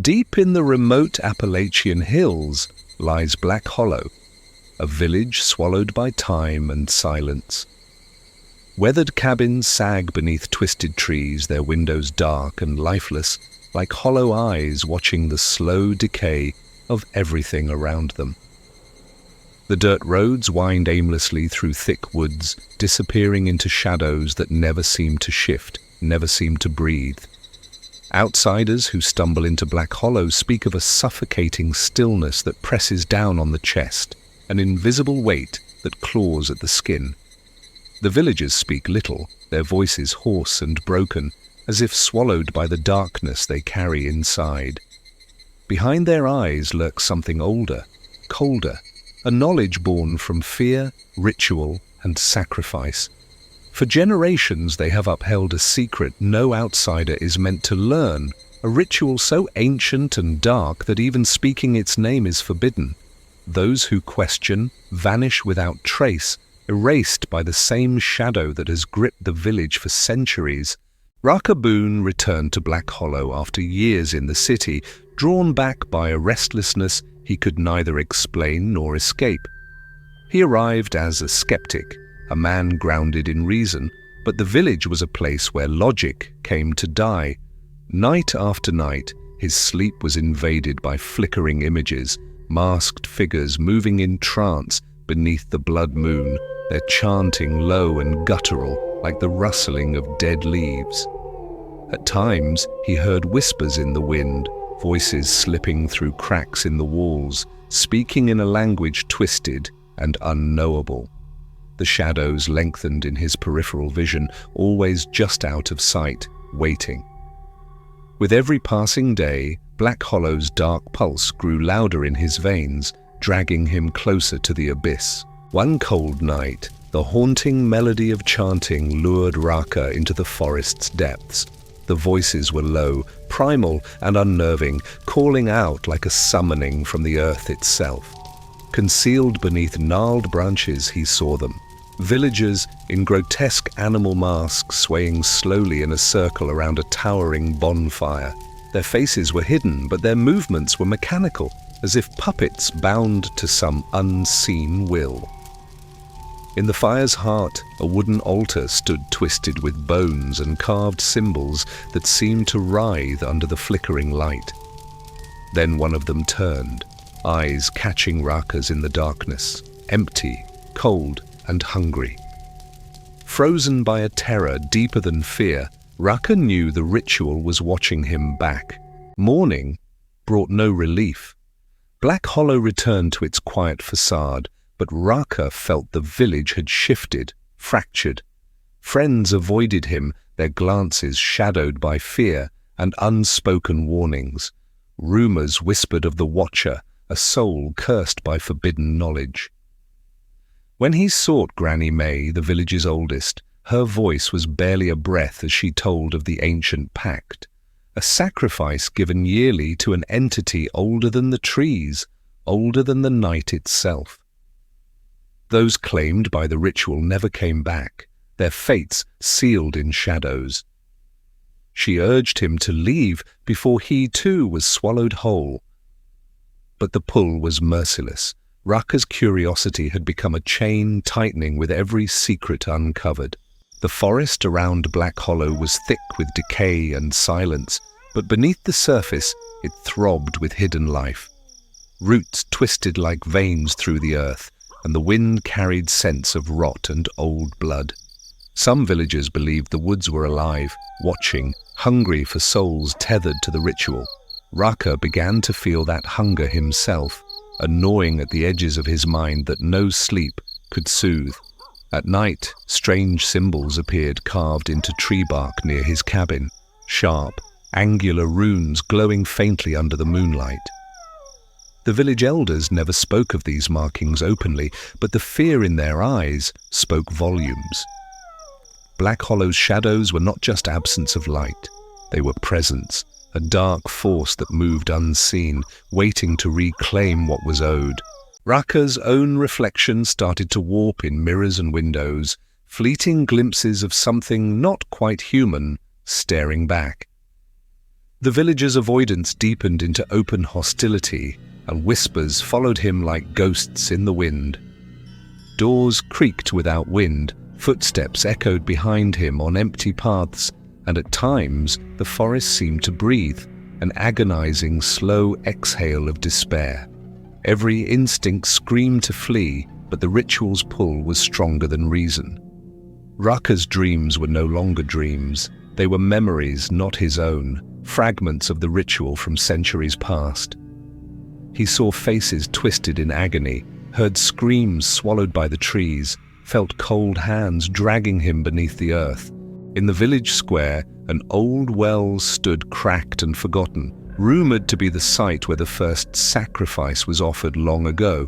Deep in the remote Appalachian hills lies Black Hollow, a village swallowed by time and silence. Weathered cabins sag beneath twisted trees, their windows dark and lifeless, like hollow eyes watching the slow decay of everything around them. The dirt roads wind aimlessly through thick woods, disappearing into shadows that never seem to shift, never seem to breathe. Outsiders who stumble into Black Hollow speak of a suffocating stillness that presses down on the chest, an invisible weight that claws at the skin. The villagers speak little, their voices hoarse and broken, as if swallowed by the darkness they carry inside. Behind their eyes lurks something older, colder, a knowledge born from fear, ritual, and sacrifice. For generations they have upheld a secret no outsider is meant to learn, a ritual so ancient and dark that even speaking its name is forbidden. Those who question vanish without trace, erased by the same shadow that has gripped the village for centuries. Raka Boone returned to Black Hollow after years in the city, drawn back by a restlessness he could neither explain nor escape. He arrived as a skeptic, a man grounded in reason, but the village was a place where logic came to die. Night after night, his sleep was invaded by flickering images, masked figures moving in trance beneath the blood moon, their chanting low and guttural like the rustling of dead leaves. At times, he heard whispers in the wind, voices slipping through cracks in the walls, speaking in a language twisted and unknowable. The shadows lengthened in his peripheral vision, always just out of sight, waiting. With every passing day, Black Hollow's dark pulse grew louder in his veins, dragging him closer to the abyss. One cold night, the haunting melody of chanting lured Raka into the forest's depths. The voices were low, primal and unnerving, calling out like a summoning from the earth itself. Concealed beneath gnarled branches he saw them, villagers in grotesque animal masks swaying slowly in a circle around a towering bonfire. Their faces were hidden, but their movements were mechanical, as if puppets bound to some unseen will. In the fire's heart, a wooden altar stood twisted with bones and carved symbols that seemed to writhe under the flickering light. Then one of them turned, eyes catching Raka's in the darkness, empty, cold, and hungry. Frozen by a terror deeper than fear, Raka knew the ritual was watching him back. Mourning brought no relief. Black Hollow returned to its quiet facade, but Raka felt the village had shifted, fractured. Friends avoided him, their glances shadowed by fear and unspoken warnings. Rumors whispered of the Watcher, a soul cursed by forbidden knowledge. When he sought Granny May, the village's oldest, her voice was barely a breath as she told of the ancient pact, a sacrifice given yearly to an entity older than the trees, older than the night itself. Those claimed by the ritual never came back, their fates sealed in shadows. She urged him to leave before he too was swallowed whole. But the pull was merciless. Raka's curiosity had become a chain tightening with every secret uncovered. The forest around Black Hollow was thick with decay and silence, but beneath the surface it throbbed with hidden life. Roots twisted like veins through the earth, and the wind carried scents of rot and old blood. Some villagers believed the woods were alive, watching, hungry for souls tethered to the ritual. Raka began to feel that hunger himself, a gnawing at the edges of his mind that no sleep could soothe. At night, strange symbols appeared carved into tree bark near his cabin, sharp, angular runes glowing faintly under the moonlight. The village elders never spoke of these markings openly, but the fear in their eyes spoke volumes. Black Hollow's shadows were not just absence of light, they were presence, a dark force that moved unseen, waiting to reclaim what was owed. Raka's own reflection started to warp in mirrors and windows, fleeting glimpses of something not quite human staring back. The villager's avoidance deepened into open hostility, and whispers followed him like ghosts in the wind. Doors creaked without wind, footsteps echoed behind him on empty paths, and at times the forest seemed to breathe, an agonizing, slow exhale of despair. Every instinct screamed to flee, but the ritual's pull was stronger than reason. Raka's dreams were no longer dreams. They were memories not his own, fragments of the ritual from centuries past. He saw faces twisted in agony, heard screams swallowed by the trees, felt cold hands dragging him beneath the earth. In the village square, an old well stood cracked and forgotten, rumored to be the site where the first sacrifice was offered long ago.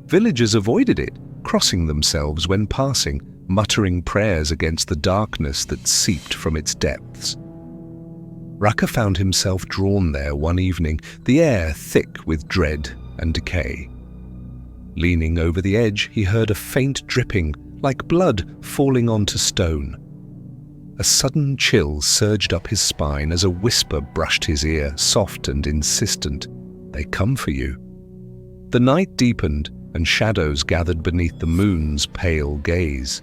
Villagers avoided it, crossing themselves when passing, muttering prayers against the darkness that seeped from its depths. Raka found himself drawn there one evening, the air thick with dread and decay. Leaning over the edge, he heard a faint dripping, like blood falling onto stone. A sudden chill surged up his spine as a whisper brushed his ear, soft and insistent. "They come for you." The night deepened, and shadows gathered beneath the moon's pale gaze.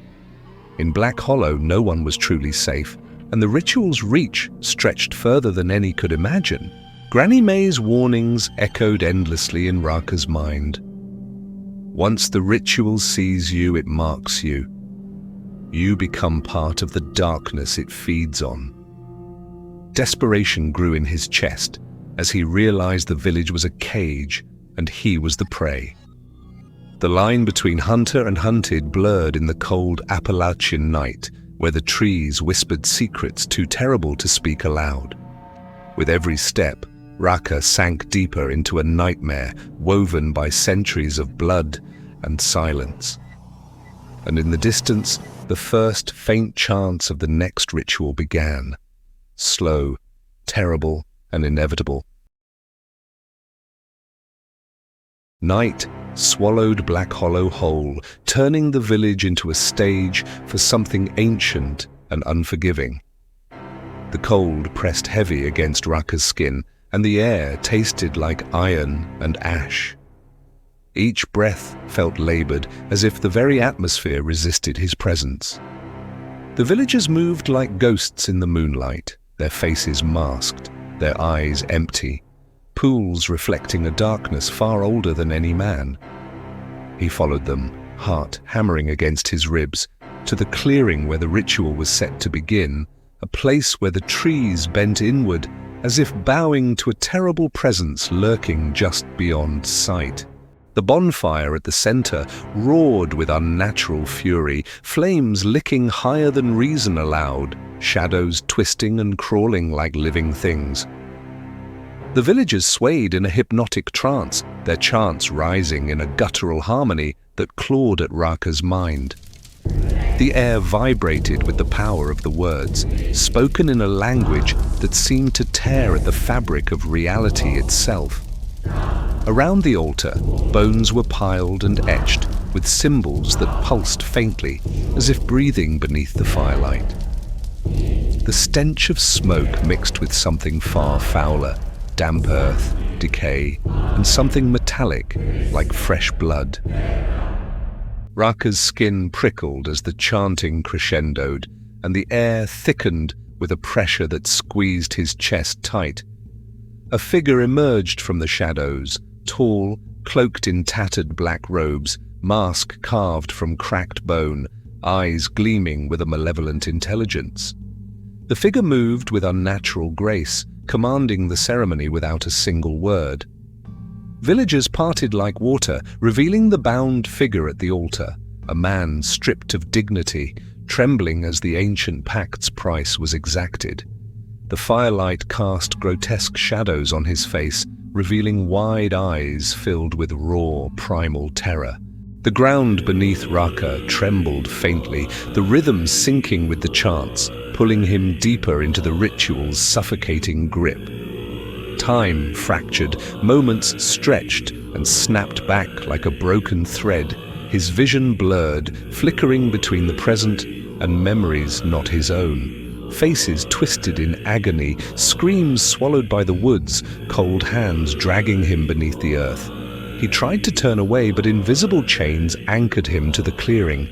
In Black Hollow, no one was truly safe, and the ritual's reach stretched further than any could imagine. Granny May's warnings echoed endlessly in Raka's mind. Once the ritual sees you, it marks you. You become part of the darkness it feeds on. Desperation grew in his chest as he realized the village was a cage and he was the prey. The line between hunter and hunted blurred in the cold Appalachian night, where the trees whispered secrets too terrible to speak aloud. With every step, Raka sank deeper into a nightmare woven by centuries of blood and silence. And in the distance, the first faint chants of the next ritual began, slow, terrible, and inevitable. Night swallowed Black Hollow whole, turning the village into a stage for something ancient and unforgiving. The cold pressed heavy against Raka's skin, and the air tasted like iron and ash. Each breath felt labored, as if the very atmosphere resisted his presence. The villagers moved like ghosts in the moonlight, their faces masked, their eyes empty, pools reflecting a darkness far older than any man. He followed them, heart hammering against his ribs, to the clearing where the ritual was set to begin, a place where the trees bent inward, as if bowing to a terrible presence lurking just beyond sight. The bonfire at the center roared with unnatural fury, flames licking higher than reason allowed, shadows twisting and crawling like living things. The villagers swayed in a hypnotic trance, their chants rising in a guttural harmony that clawed at Raka's mind. The air vibrated with the power of the words, spoken in a language that seemed to tear at the fabric of reality itself. Around the altar, bones were piled and etched with symbols that pulsed faintly, as if breathing beneath the firelight. The stench of smoke mixed with something far fouler, damp earth, decay, and something metallic, like fresh blood. Raka's skin prickled as the chanting crescendoed, and the air thickened with a pressure that squeezed his chest tight. A figure emerged from the shadows, tall, cloaked in tattered black robes, mask carved from cracked bone, eyes gleaming with a malevolent intelligence. The figure moved with unnatural grace, commanding the ceremony without a single word. Villagers parted like water, revealing the bound figure at the altar, a man stripped of dignity, trembling as the ancient pact's price was exacted. The firelight cast grotesque shadows on his face, revealing wide eyes filled with raw, primal terror. The ground beneath Raka trembled faintly, the rhythm syncing with the chants, pulling him deeper into the ritual's suffocating grip. Time fractured, moments stretched and snapped back like a broken thread, his vision blurred, flickering between the present and memories not his own. faces twisted in agony, screams swallowed by the woods, cold hands dragging him beneath the earth. He tried to turn away, but invisible chains anchored him to the clearing.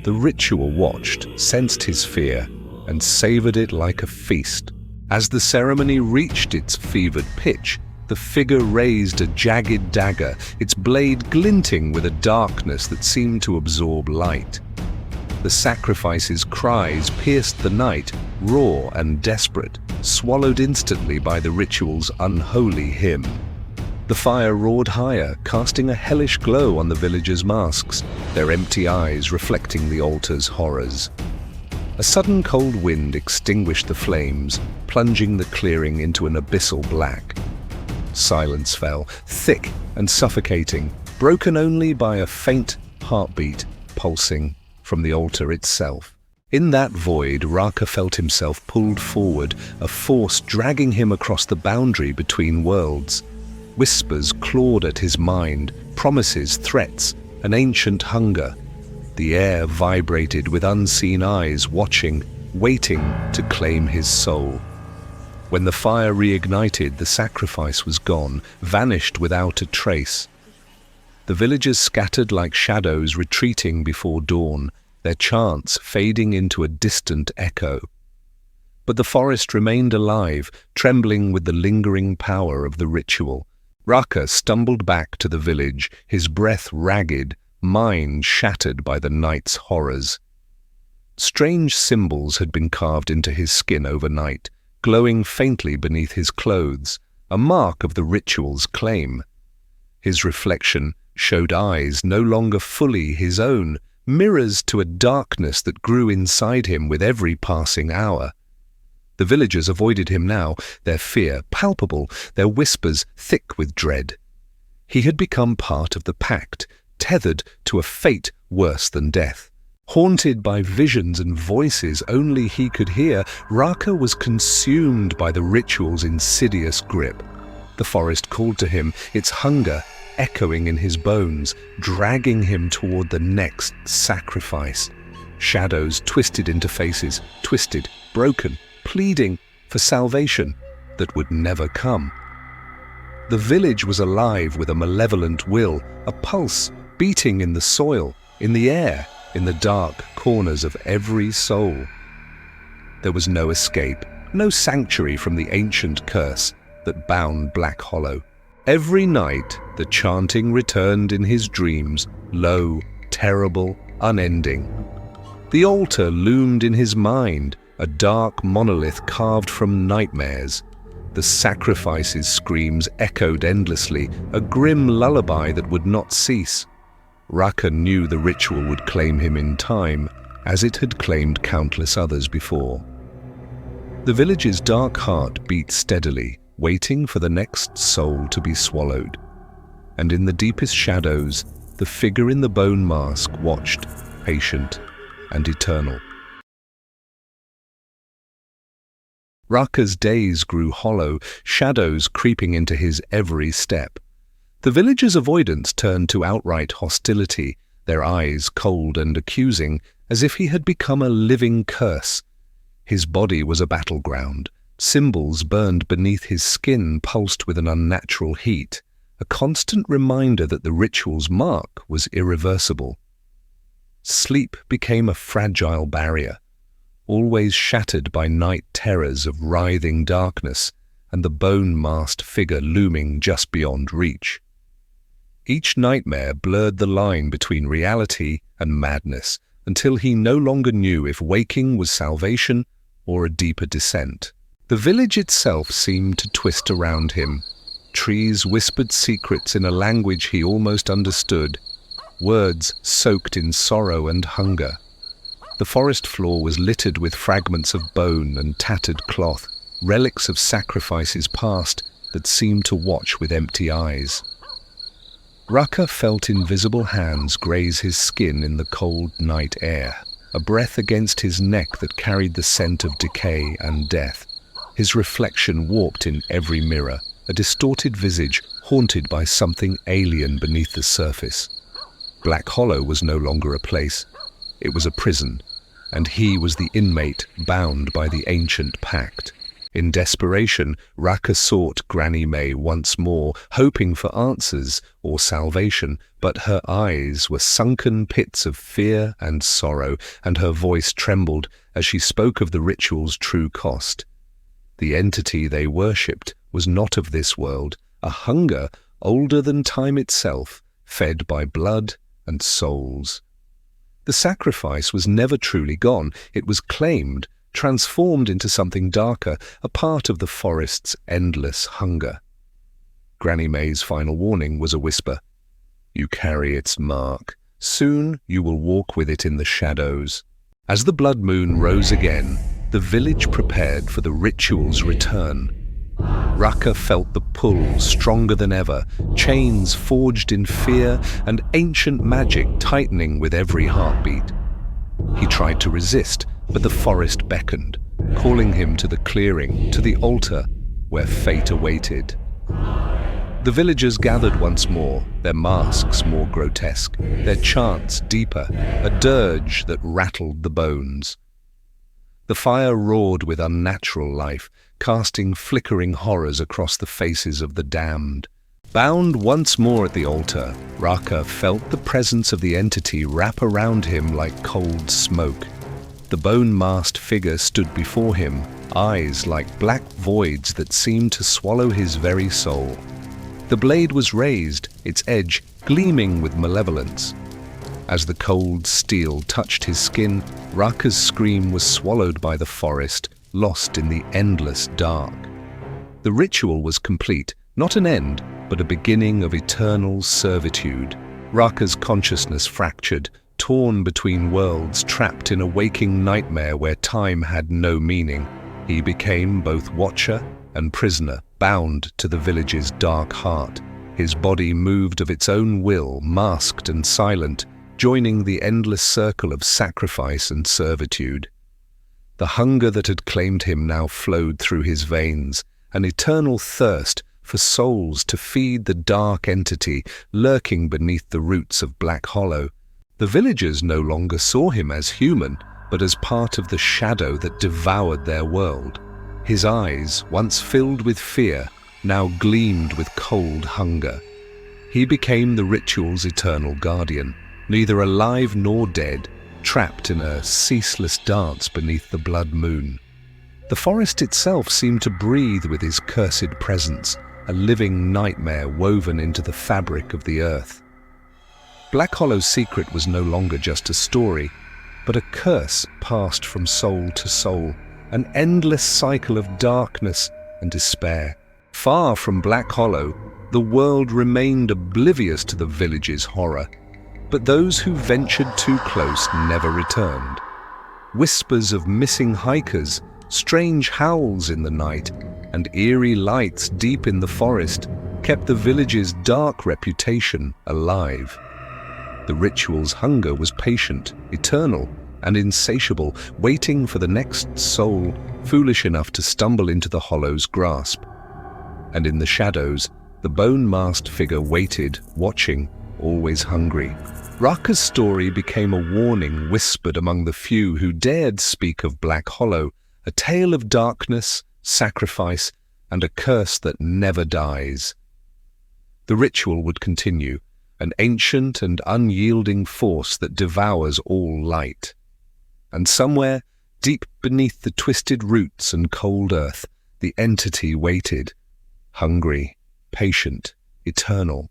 The ritual watched, sensed his fear, and savored it like a feast. As the ceremony reached its fevered pitch, the figure raised a jagged dagger, its blade glinting with a darkness that seemed to absorb light. The sacrifice's cries pierced the night, raw and desperate, swallowed instantly by the ritual's unholy hymn. The fire roared higher, casting a hellish glow on the villagers' masks, their empty eyes reflecting the altar's horrors. A sudden cold wind extinguished the flames, plunging the clearing into an abyssal black. Silence fell, thick and suffocating, broken only by a faint heartbeat pulsing from the altar itself. In that void, Raka felt himself pulled forward, a force dragging him across the boundary between worlds. Whispers clawed at his mind, promises, threats, an ancient hunger. The air vibrated with unseen eyes watching, waiting to claim his soul. When the fire reignited, the sacrifice was gone, vanished without a trace. The villagers scattered like shadows retreating before dawn, their chants fading into a distant echo. But the forest remained alive, trembling with the lingering power of the ritual. Raka stumbled back to the village, his breath ragged, mind shattered by the night's horrors. Strange symbols had been carved into his skin overnight, glowing faintly beneath his clothes, a mark of the ritual's claim. His reflection showed eyes no longer fully his own, mirrors to a darkness that grew inside him with every passing hour. The villagers avoided him now, their fear palpable, their whispers thick with dread. He had become part of the pact, tethered to a fate worse than death. Haunted by visions and voices only he could hear, Raka was consumed by the ritual's insidious grip. The forest called to him, its hunger echoing in his bones, dragging him toward the next sacrifice. Shadows twisted into faces, twisted, broken, pleading for salvation that would never come. The village was alive with a malevolent will, a pulse beating in the soil, in the air, in the dark corners of every soul. There was no escape, no sanctuary from the ancient curse that bound Black Hollow. Every night, the chanting returned in his dreams, low, terrible, unending. The altar loomed in his mind, a dark monolith carved from nightmares. The sacrifice's screams echoed endlessly, a grim lullaby that would not cease. Raka knew the ritual would claim him in time, as it had claimed countless others before. The village's dark heart beat steadily, waiting for the next soul to be swallowed. And in the deepest shadows, the figure in the bone mask watched, patient and eternal. Raka's days grew hollow, shadows creeping into his every step. The villagers' avoidance turned to outright hostility, their eyes cold and accusing, as if he had become a living curse. His body was a battleground. Symbols burned beneath his skin pulsed with an unnatural heat, a constant reminder that the ritual's mark was irreversible. Sleep became a fragile barrier, always shattered by night terrors of writhing darkness and the bone-masked figure looming just beyond reach. Each nightmare blurred the line between reality and madness until he no longer knew if waking was salvation or a deeper descent. The village itself seemed to twist around him. Trees whispered secrets in a language he almost understood, words soaked in sorrow and hunger. The forest floor was littered with fragments of bone and tattered cloth, relics of sacrifices past that seemed to watch with empty eyes. Raka felt invisible hands graze his skin in the cold night air, a breath against his neck that carried the scent of decay and death. His reflection warped in every mirror, a distorted visage haunted by something alien beneath the surface. Black Hollow was no longer a place. It was a prison, and he was the inmate bound by the ancient pact. In desperation, Raka sought Granny May once more, hoping for answers or salvation, but her eyes were sunken pits of fear and sorrow, and her voice trembled as she spoke of the ritual's true cost. The entity they worshipped was not of this world, a hunger older than time itself, fed by blood and souls. The sacrifice was never truly gone. It was claimed, transformed into something darker, a part of the forest's endless hunger. Granny May's final warning was a whisper. You carry its mark. Soon you will walk with it in the shadows. As the blood moon rose again, the village prepared for the ritual's return. Raka felt the pull stronger than ever, chains forged in fear and ancient magic tightening with every heartbeat. He tried to resist, but the forest beckoned, calling him to the clearing, to the altar, where fate awaited. The villagers gathered once more, their masks more grotesque, their chants deeper, a dirge that rattled the bones. The fire roared with unnatural life, casting flickering horrors across the faces of the damned. Bound once more at the altar, Raka felt the presence of the entity wrap around him like cold smoke. The bone-masked figure stood before him, eyes like black voids that seemed to swallow his very soul. The blade was raised, its edge gleaming with malevolence. As the cold steel touched his skin, Raka's scream was swallowed by the forest, lost in the endless dark. The ritual was complete, not an end, but a beginning of eternal servitude. Raka's consciousness fractured, torn between worlds, trapped in a waking nightmare where time had no meaning. He became both watcher and prisoner, bound to the village's dark heart. His body moved of its own will, masked and silent, joining the endless circle of sacrifice and servitude. The hunger that had claimed him now flowed through his veins, an eternal thirst for souls to feed the dark entity lurking beneath the roots of Black Hollow. The villagers no longer saw him as human, but as part of the shadow that devoured their world. His eyes, once filled with fear, now gleamed with cold hunger. He became the ritual's eternal guardian, neither alive nor dead, trapped in a ceaseless dance beneath the blood moon. The forest itself seemed to breathe with his cursed presence, a living nightmare woven into the fabric of the earth. Black Hollow's secret was no longer just a story, but a curse passed from soul to soul, an endless cycle of darkness and despair. Far from Black Hollow, the world remained oblivious to the village's horror, but those who ventured too close never returned. Whispers of missing hikers, strange howls in the night, and eerie lights deep in the forest kept the village's dark reputation alive. The ritual's hunger was patient, eternal, and insatiable, waiting for the next soul foolish enough to stumble into the hollow's grasp. And in the shadows, the bone-masked figure waited, watching, always hungry. Raka's story became a warning whispered among the few who dared speak of Black Hollow, a tale of darkness, sacrifice, and a curse that never dies. The ritual would continue, an ancient and unyielding force that devours all light. And somewhere, deep beneath the twisted roots and cold earth, the entity waited, hungry, patient, eternal.